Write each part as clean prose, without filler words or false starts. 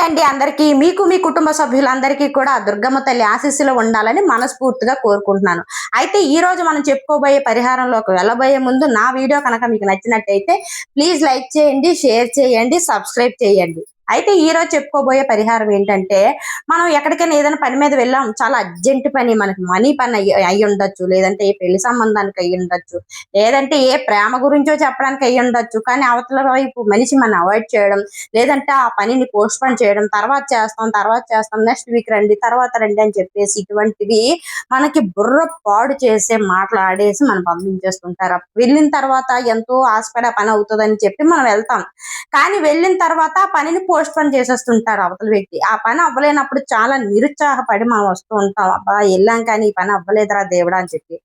అండి అందరికీ. మీకు మీ కుటుంబ సభ్యులందరికీ కూడా దుర్గమ్మ తల్లి ఆశీస్సులు ఉండాలని మనస్ఫూర్తిగా కోరుకుంటున్నాను. అయితే ఈ రోజు మనం చెప్పుకోబోయే పరిహారంలోకి వెళ్ళబోయే ముందు నా వీడియో కనుక మీకు నచ్చినట్టయితే ప్లీజ్ లైక్ చేయండి, షేర్ చేయండి, సబ్స్క్రైబ్ చేయండి. అయితే ఈ రోజు చెప్పుకోబోయే పరిహారం ఏంటంటే, మనం ఎక్కడికైనా ఏదైనా పని మీద వెళ్ళాం, చాలా అర్జెంట్ పని, మనకి మనీ పని అయ్యి ఉండొచ్చు, లేదంటే ఏ పెళ్లి సంబంధానికి అయ్యి ఉండొచ్చు, లేదంటే ఏ ప్రేమ గురించో చెప్పడానికి అయ్యి ఉండొచ్చు. కానీ అవతల వైపు మనిషి మనం అవాయిడ్ చేయడం, లేదంటే ఆ పనిని పోస్ట్‌పోన్ చేయడం, తర్వాత చేస్తాం, నెక్స్ట్ వీక్ రండి, తర్వాత రండి అని చెప్పేసి ఇటువంటివి మనకి బుర్ర పాడు చేసే మాటలు ఆడేసి మనం పంపించేస్తుంటారు. వెళ్ళిన తర్వాత ఎంతో ఆశపడి ఆ పని అవుతుందని చెప్పి మనం వెళ్తాం. కానీ వెళ్ళిన తర్వాత ఆ పనిని పోస్ట్‌పోన్ చేసేస్తుంటారు అవతల వ్యక్తి. ఆ పని అవ్వలేనప్పుడు చాలా నిరుత్సాహపడి మనం వస్తూ ఉంటాం. అబ్బా! ఎళ్ళాం కానీ ఈ పని అవ్వలేదురా దేవుడా అని చెప్పి.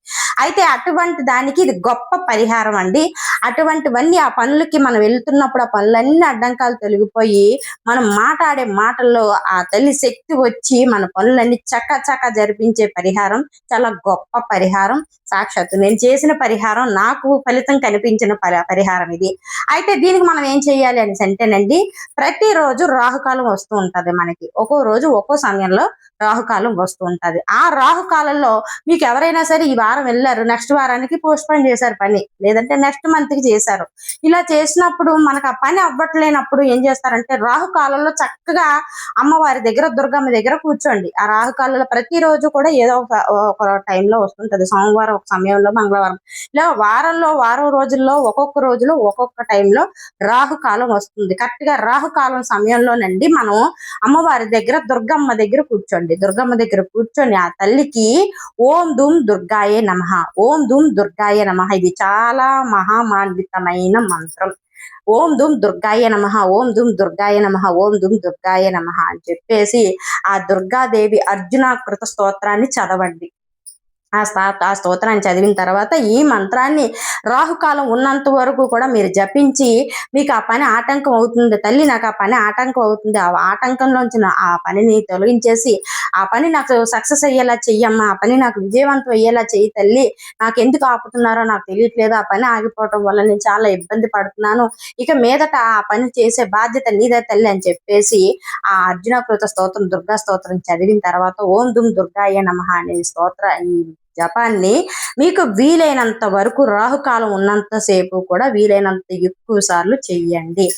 అయితే అటువంటి దానికి ఇది గొప్ప పరిహారం అండి. అటువంటివన్నీ ఆ పనులకి మనం వెళ్తున్నప్పుడు ఆ పనులన్నీ అడ్డంకాలు తొలగిపోయి, మనం మాటాడే మాటల్లో ఆ తల్లి శక్తి వచ్చి మన పనులన్నీ చకచకా జరిపించే పరిహారం చాలా గొప్ప పరిహారం. సాక్షాత్తు నేను చేసిన పరిహారం, నాకు ఫలితం కనిపించిన పరిహారం ఇది. అయితే దీనికి మనం ఏం చేయాలి అనేసి అంటేనండి, ప్రతిరోజు రాహుకాలం వస్తూ ఉంటది మనకి. ఒక్కో రోజు ఒక్కో సమయంలో రాహుకాలం వస్తూ ఉంటది. ఆ రాహుకాలంలో మీకు ఎవరైనా సరే ఈ వారం వెళ్ళారు, నెక్స్ట్ వారానికి పోస్ట్‌పోన్ చేశారు పని, లేదంటే నెక్స్ట్ మంత్‌కి చేశారు. ఇలా చేసినప్పుడు మనకు ఆ పని అవ్వట్లేనప్పుడు ఏం చేస్తారంటే, రాహుకాలంలో చక్కగా అమ్మవారి దగ్గర, దుర్గమ్మ దగ్గర కూర్చోండి. ఆ రాహుకాలంలో ప్రతిరోజు కూడా ఏదో ఒక టైంలో వస్తుంటది. సోమవారం ఒక సమయంలో, మంగళవారం ఇలా వారం రోజుల్లో ఒక్కొక్క రోజులో ఒక్కొక్క టైంలో రాహుకాలం వస్తుంది. కరెక్ట్‌గా రాహుకాలం సమయంలోనండి మనం అమ్మవారి దగ్గర, దుర్గమ్మ దగ్గర కూర్చోండి. దుర్గమ్మ దగ్గర కూర్చొని ఆ తల్లికి ఓం దుమ్ దుర్గాయే నమః, ఓం దుమ్ దుర్గాయే నమః, ఇది చాలా మహామాన్వితమైన మంత్రం. ఓం దుమ్ దుర్గాయ నమః, ఓం దుమ్ దుర్గాయ నమః, ఓం దుమ్ దుర్గాయ నమః అని చెప్పేసి ఆ దుర్గాదేవి అర్జునాకృత స్తోత్రాన్ని చదవండి. ఆ స్తోత్రాన్ని చదివిన తర్వాత ఈ మంత్రాన్ని రాహుకాలం ఉన్నంత వరకు కూడా మీరు జపించి, మీకు ఆ పని ఆటంకం అవుతుంది తల్లి, నాకు ఆ పని ఆటంకం అవుతుంది, ఆ ఆటంకంలోంచి ఆ పనిని తొలగించేసి ఆ పని నాకు సక్సెస్ అయ్యేలా చెయ్యమ్మా, ఆ పని నాకు విజయవంతం అయ్యేలా చెయ్యి తల్లి, నాకు ఎందుకు ఆపుతున్నారో నాకు తెలియట్లేదు, ఆ పని ఆగిపోవటం వల్ల నేను చాలా ఇబ్బంది పడుతున్నాను, ఇక మీదట ఆ పని చేసే బాధ్యత నీదే తల్లి అని చెప్పేసి ఆ అర్జునకృత స్తోత్రం, దుర్గా స్తోత్రం చదివిన తర్వాత ఓం దుమ్ దుర్గాయ నమః అనే ఈ జపాన్ని మీకు వీలైనంత వరకు, రాహుకాలం ఉన్నంత సేపు కూడా వీలైనంత ఎక్కువ సార్లు చెయ్యండి.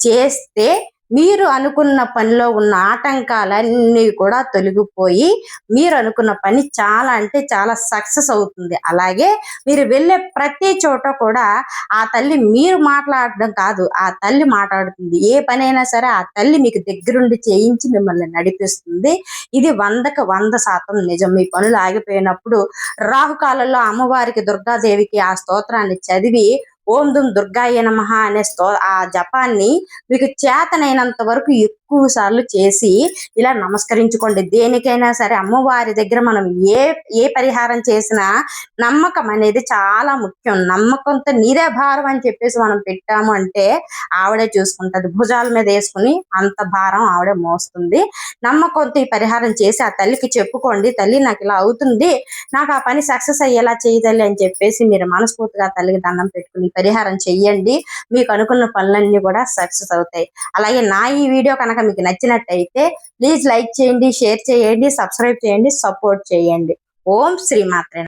చేస్తే మీరు అనుకున్న పనిలో ఉన్న ఆటంకాలన్నీ కూడా తొలగిపోయి మీరు అనుకున్న పని చాలా అంటే చాలా సక్సెస్ అవుతుంది. అలాగే మీరు వెళ్ళే ప్రతి చోట కూడా ఆ తల్లి మీరు మాట్లాడడం కాదు, ఆ తల్లి మాట్లాడుతుంది. ఏ పనైనా సరే ఆ తల్లి మీకు దగ్గరుండి చేయించి మిమ్మల్ని నడిపిస్తుంది. ఇది 100కి 100% నిజం. మీ పనులు ఆగిపోయినప్పుడు రాహుకాలంలో అమ్మవారికి, దుర్గాదేవికి ఆ స్తోత్రాన్ని చదివి ఓం దుమ్ దుర్గాయ నమః అనే ఆ జపాన్ని మీకు చేతనైనంత వరకు ఎక్కువ సార్లు చేసి ఇలా నమస్కరించుకోండి. దేనికైనా సరే అమ్మవారి దగ్గర మనం ఏ పరిహారం చేసినా నమ్మకం అనేది చాలా ముఖ్యం. నమ్మకంతో నీదే భారం అని చెప్పేసి మనం పెట్టాము అంటే ఆవిడే చూసుకుంటది. భుజాల మీద వేసుకుని అంత భారం ఆవిడే మోస్తుంది. నమ్మకంతో ఈ పరిహారం చేసి ఆ తల్లికి చెప్పుకోండి, తల్లి నాకు ఇలా అవుతుంది, నాకు ఆ పని సక్సెస్ అయ్యేలా చెయ్యి తల్లి అని చెప్పేసి మీరు మనస్ఫూర్తిగా తల్లికి దండం పెట్టుకుని పరిహారం చెయ్యండి. మీకు అనుకున్న పనులన్నీ కూడా సక్సెస్ అవుతాయి. అలాగే నా ఈ వీడియో కనుక మీకు నచ్చినట్టయితే ప్లీజ్ లైక్ చేయండి, షేర్ చేయండి, సబ్స్క్రైబ్ చేయండి, సపోర్ట్ చేయండి. ఓం శ్రీ మాత్రే.